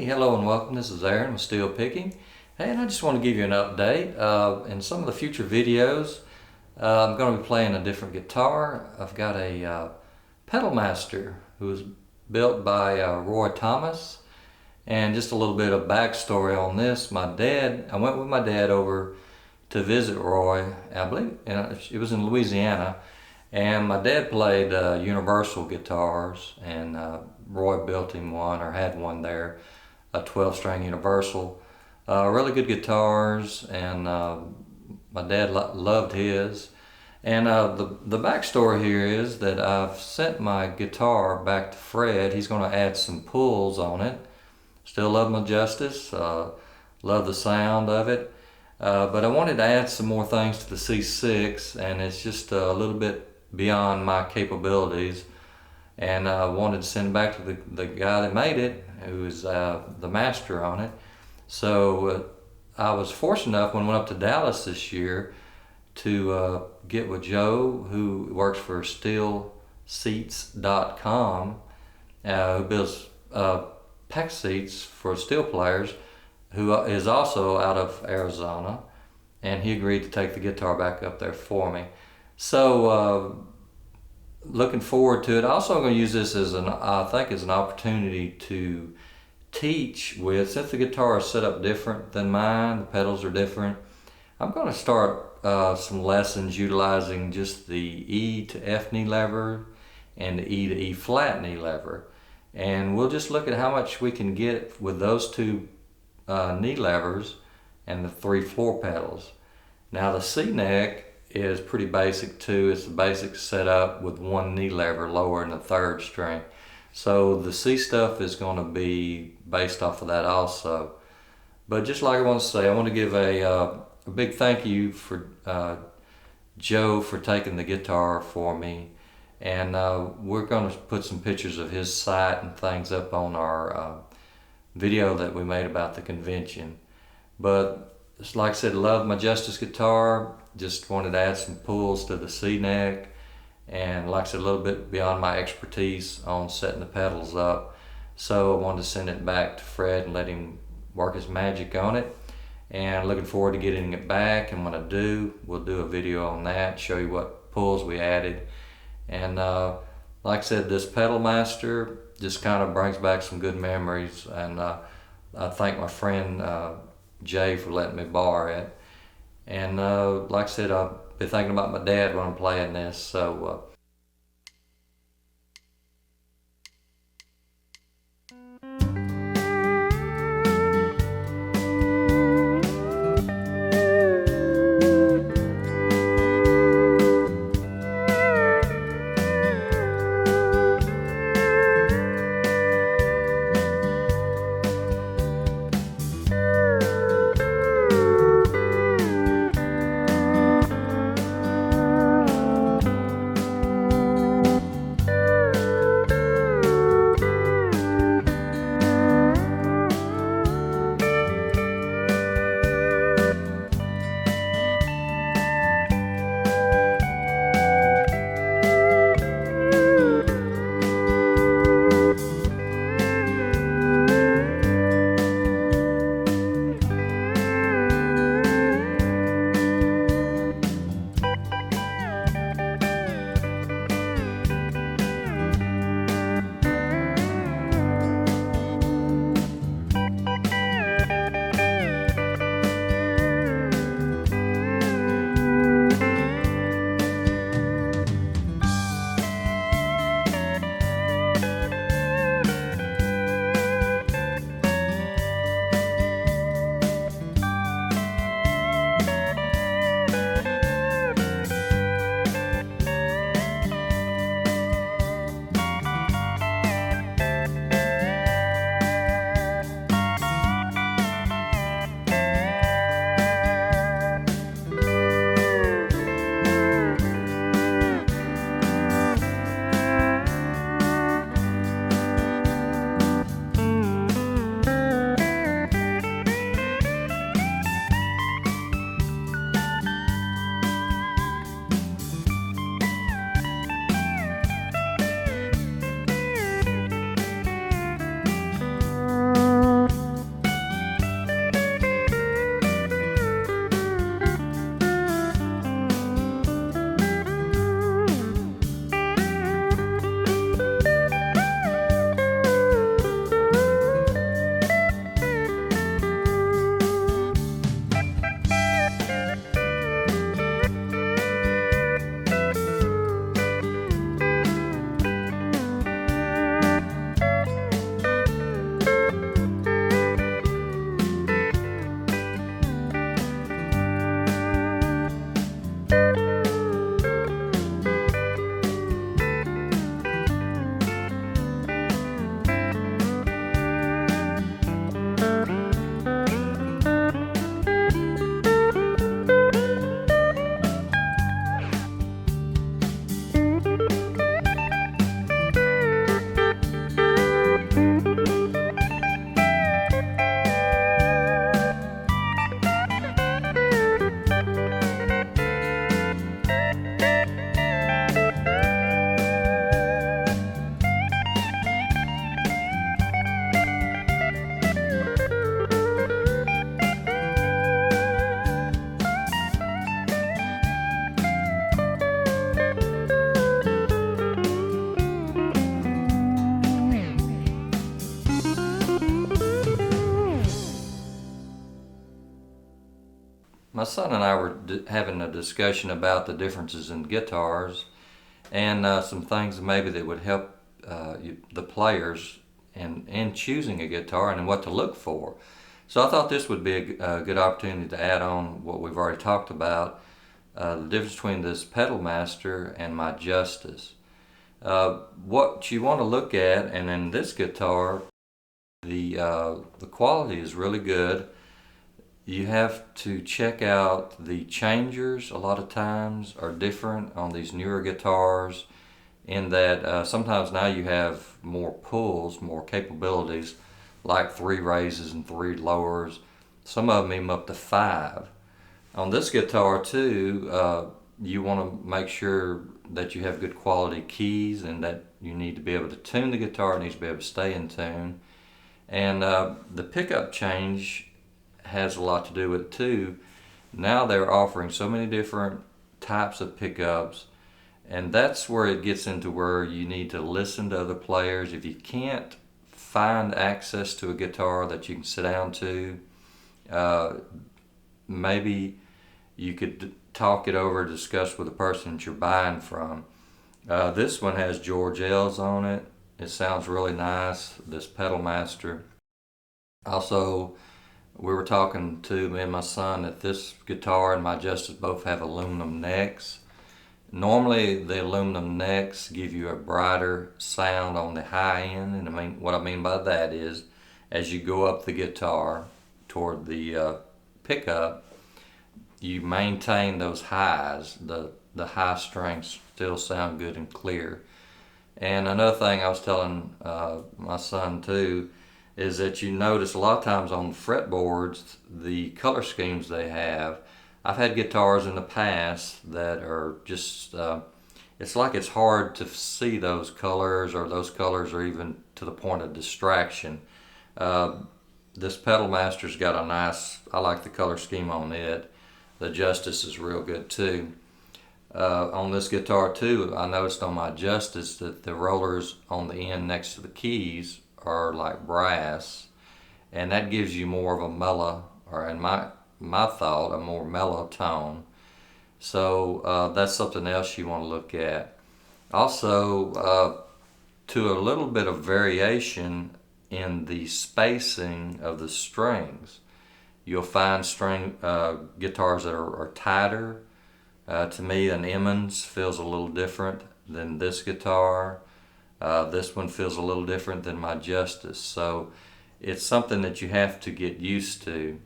Hey, hello and welcome. This is Aaron with Steel Picking. Hey, and I just want to give you an update. In some of the future videos, I'm going to be playing a different guitar. I've got a Pedal Master who was built by Roy Thomas. And just a little bit of backstory on this. I went with my dad over to visit Roy. I believe it was in Louisiana. And my dad played Universal guitars, and Roy built him one, or had one there, a 12-string Universal. Really good guitars, and my dad loved his. And the backstory here is that I've sent my guitar back to Fred. He's going to add some pulls on it. Still love my Justice, love the sound of it. But I wanted to add some more things to the C6, and it's just a little bit beyond my capabilities, and I wanted to send it back to the guy that made it, who is the master on it. So I was fortunate enough when I went up to Dallas this year to get with Joe, who works for SteelSeats.com, who builds pack seats for steel players, who is also out of Arizona, and he agreed to take the guitar back up there for me. So looking forward to it. Also, I'm going to use this as an opportunity to teach with, since the guitar is set up different than mine, the pedals are different. I'm going to start some lessons utilizing just the E to F knee lever and the E to E flat knee lever. And we'll just look at how much we can get with those two knee levers and the 3 floor pedals. Now the C neck is pretty basic too. It's the basic setup with 1 knee lever lower in the 3rd string. So the C stuff is going to be based off of that also. But just like I want to say, I want to give a big thank you for Joe for taking the guitar for me. And we're going to put some pictures of his site and things up on our video that we made about the convention. But like I said, love my Justice guitar. Just wanted to add some pulls to the C neck, and like I said, a little bit beyond my expertise on setting the pedals up. So I wanted to send it back to Fred and let him work his magic on it. And looking forward to getting it back, and when I do, we'll do a video on that, show you what pulls we added. And like I said, this Pedal Master just kind of brings back some good memories, and I thank my friend Jay for letting me borrow it. And like I said, I'll be thinking about my dad when I'm playing this. So My son and I were having a discussion about the differences in guitars and some things maybe that would help the players in choosing a guitar and what to look for. So I thought this would be a good opportunity to add on what we've already talked about, the difference between this Pedal Master and my Justice. What you want to look at, and in this guitar, the quality is really good. You have to check out the changers. A lot of times are different on these newer guitars, in that sometimes now you have more pulls, more capabilities, like 3 raises and 3 lowers. Some of them even up to 5. On this guitar too, you want to make sure that you have good quality keys, and that you need to be able to tune the guitar. It needs to be able to stay in tune. And the pickup change has a lot to do with it too. Now they're offering so many different types of pickups, and that's where it gets into where you need to listen to other players. If you can't find access to a guitar that you can sit down to, maybe you could talk it over, discuss with the person that you're buying from. This one has George L's on it. It sounds really nice, this Pedal Master. Also, we were talking to me and my son that this guitar and my Justice both have aluminum necks. Normally the aluminum necks give you a brighter sound on the high end, and what I mean by that is, as you go up the guitar toward the pickup, you maintain those highs. The high strings still sound good and clear. And another thing I was telling my son too is that you notice a lot of times on the fretboards, the color schemes they have. I've had guitars in the past that are just, it's like it's hard to see those colors, or those colors are even to the point of distraction. This Pedal Master's got a nice, I like the color scheme on it. The Justice is real good too. On this guitar too, I noticed on my Justice that the rollers on the end next to the keys are like brass, and that gives you more of a mellow, or in my thought, a more mellow tone. So that's something else you want to look at. Also, to a little bit of variation in the spacing of the strings. You'll find guitars that are tighter. To me, an Emmons feels a little different than this guitar. This one feels a little different than my Justice. So it's something that you have to get used to.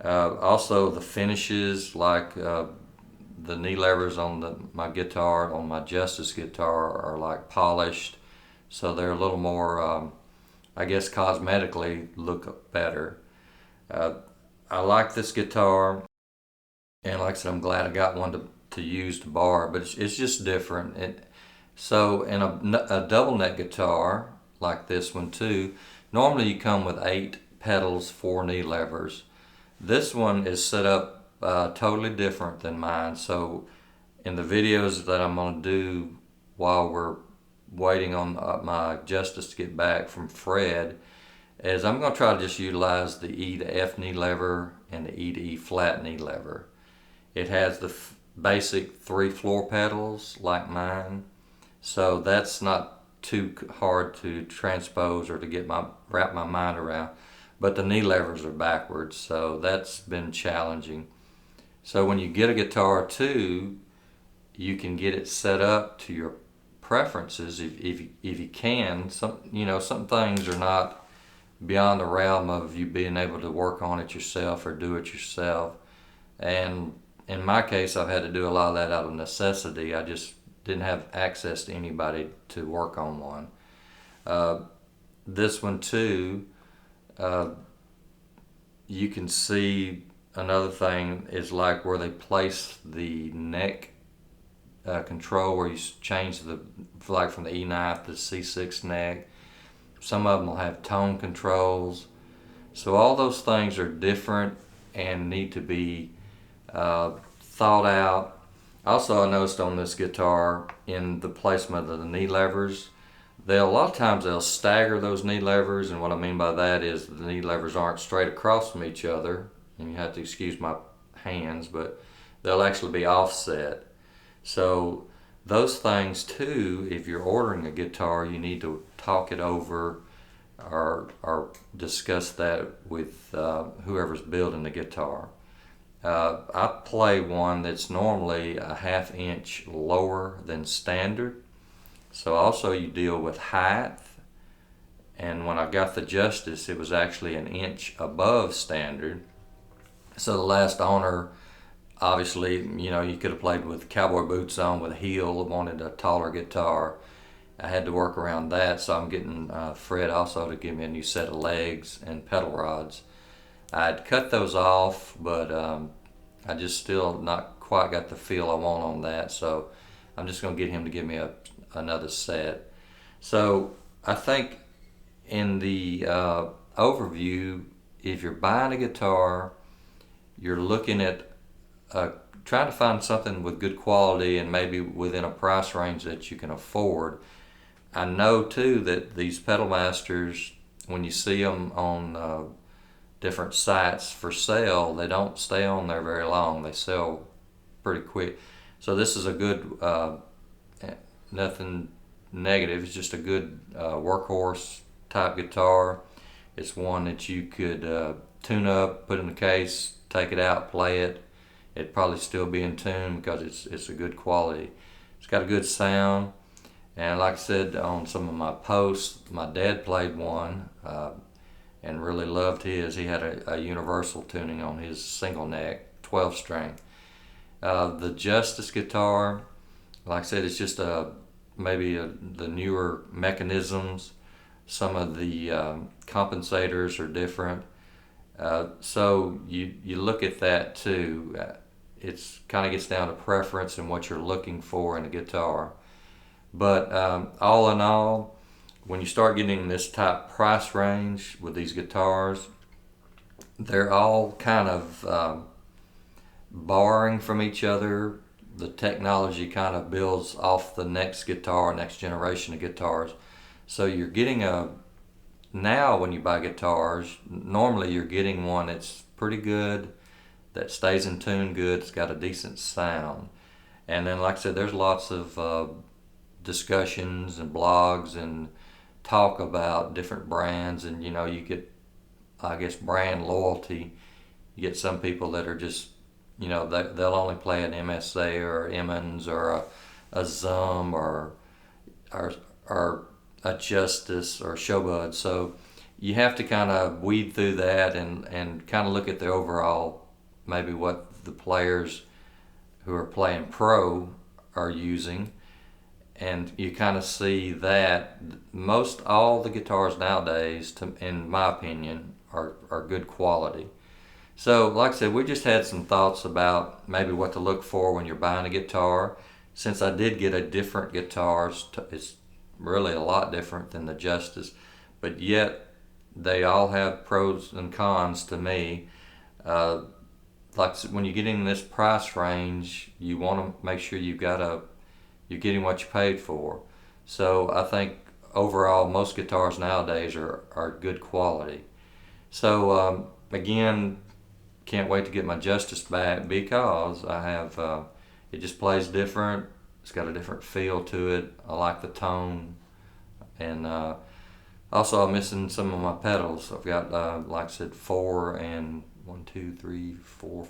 Also, the finishes, like the knee levers on my guitar, on my Justice guitar, are like polished. So they're a little more, I guess, cosmetically look better. I like this guitar, and like I said, I'm glad I got one to use to bar, but it's just different. So in a double neck guitar, like this one too, normally you come with 8 pedals, 4 knee levers. This one is set up totally different than mine. So in the videos that I'm going to do while we're waiting on my Justice to get back from Fred, is I'm going to try to just utilize the E to F knee lever and the E to E flat knee lever. It has the basic 3 floor pedals like mine, so that's not too hard to transpose or to wrap my mind around. But the knee levers are backwards, so that's been challenging. So when you get a guitar too, you can get it set up to your preferences if you can. Some things are not beyond the realm of you being able to work on it yourself or do it yourself. And in my case, I've had to do a lot of that out of necessity. I just didn't have access to anybody to work on one. This one too, you can see another thing is like where they place the neck control, where you change like from the E9 to the C6 neck. Some of them will have tone controls. So all those things are different and need to be thought out. Also, I noticed on this guitar, in the placement of the knee levers, a lot of times they'll stagger those knee levers, and what I mean by that is the knee levers aren't straight across from each other, and you have to excuse my hands, but they'll actually be offset. So those things too, if you're ordering a guitar, you need to talk it over or discuss that with whoever's building the guitar. I play one that's normally a ½ inch lower than standard. So also you deal with height. And when I got the Justice, it was actually an inch above standard. So the last owner, obviously, you could have played with cowboy boots on with a heel, wanted a taller guitar. I had to work around that, so I'm getting Fred also to give me a new set of legs and pedal rods. I'd cut those off, but I just still not quite got the feel I want on that, so I'm just going to get him to give me another set. So I think in the overview, if you're buying a guitar, you're looking at trying to find something with good quality and maybe within a price range that you can afford. I know too that these pedal masters, when you see them on different sites for sale, they don't stay on there very long. They sell pretty quick. So this is a good, nothing negative, it's just a good workhorse type guitar. It's one that you could tune up, put in the case, take it out, play it. It'd probably still be in tune because it's a good quality. It's got a good sound. And like I said on some of my posts, my dad played one and really loved his. He had a universal tuning on his single neck, 12 string. The Justice guitar, like I said, it's just maybe the newer mechanisms. Some of the compensators are different. So you look at that too. It's kind of gets down to preference and what you're looking for in a guitar. But all in all, when you start getting this type price range with these guitars, they're all kind of borrowing from each other. The technology kind of builds off the next generation of guitars. So you're getting now when you buy guitars, normally you're getting one that's pretty good, that stays in tune good, it's got a decent sound. And then like I said, there's lots of discussions and blogs and talk about different brands, and you get, I guess, brand loyalty. You get some people that are just, they'll only play an MSA or Emmons or a Zum or a Justice or Showbud. So you have to kind of weed through that and kind of look at the overall, maybe what the players who are playing pro are using. And you kind of see that most all the guitars nowadays, in my opinion, are good quality. So like I said, we just had some thoughts about maybe what to look for when you're buying a guitar. Since I did get a different guitar, it's really a lot different than the Justice, but yet they all have pros and cons to me. Like when you get in this price range, you want to make sure you're getting what you paid for. So I think overall most guitars nowadays are good quality. So again, can't wait to get my Justice back because I have it just plays different. It's got a different feel to it. I like the tone, and also I'm missing some of my pedals. I've got like I said, 4 and 1, 2, 3, 4,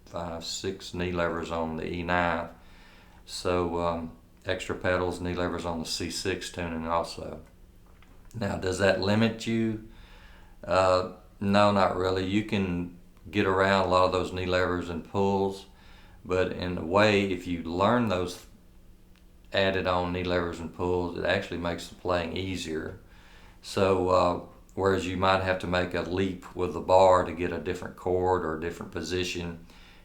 5, 6 knee levers on the E9. So extra pedals, knee levers on the C6 tuning also. Now, does that limit you? No, not really. You can get around a lot of those knee levers and pulls, but in a way, if you learn those added on knee levers and pulls, it actually makes the playing easier. So whereas you might have to make a leap with the bar to get a different chord or a different position,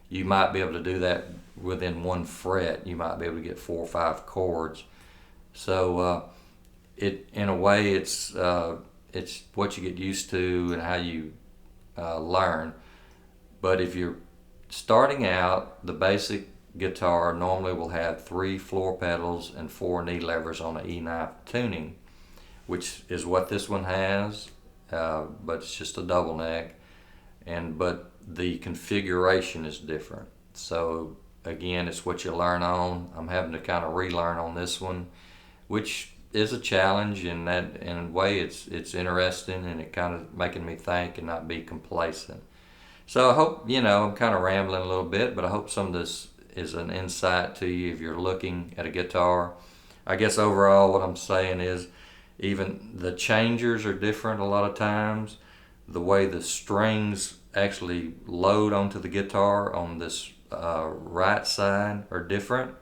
you might be able to do that within 1 fret. You might be able to get 4 or 5 chords. So it, in a way, it's what you get used to and how you learn. But if you're starting out, the basic guitar normally will have 3 floor pedals and 4 knee levers on an E9 tuning, which is what this one has, but it's just a double neck. but the configuration is different. So again, it's what you learn on. I'm having to kind of relearn on this one, which is a challenge. In that, in a way, it's interesting, and it kind of making me think and not be complacent. So I hope, I'm kind of rambling a little bit, but I hope some of this is an insight to you if you're looking at a guitar. I guess overall what I'm saying is even the changers are different a lot of times. The way the strings actually load onto the guitar on this right side are different.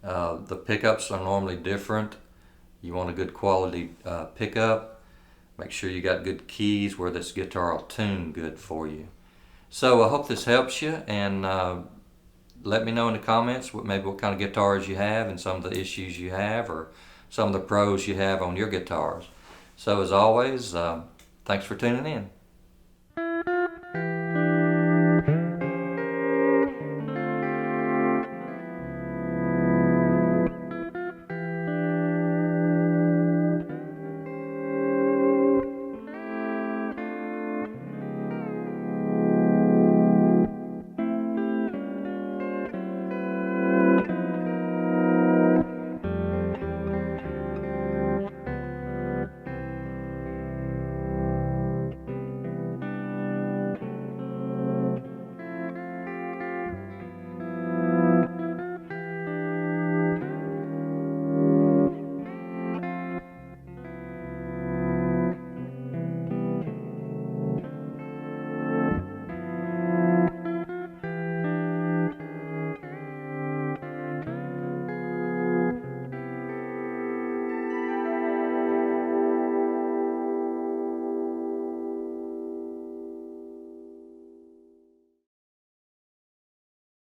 The pickups are normally different. You want a good quality pickup. Make sure you got good keys where this guitar will tune good for you. So I hope this helps you, and let me know in the comments maybe what kind of guitars you have and some of the issues you have, or some of the pros you have on your guitars. So as always, thanks for tuning in.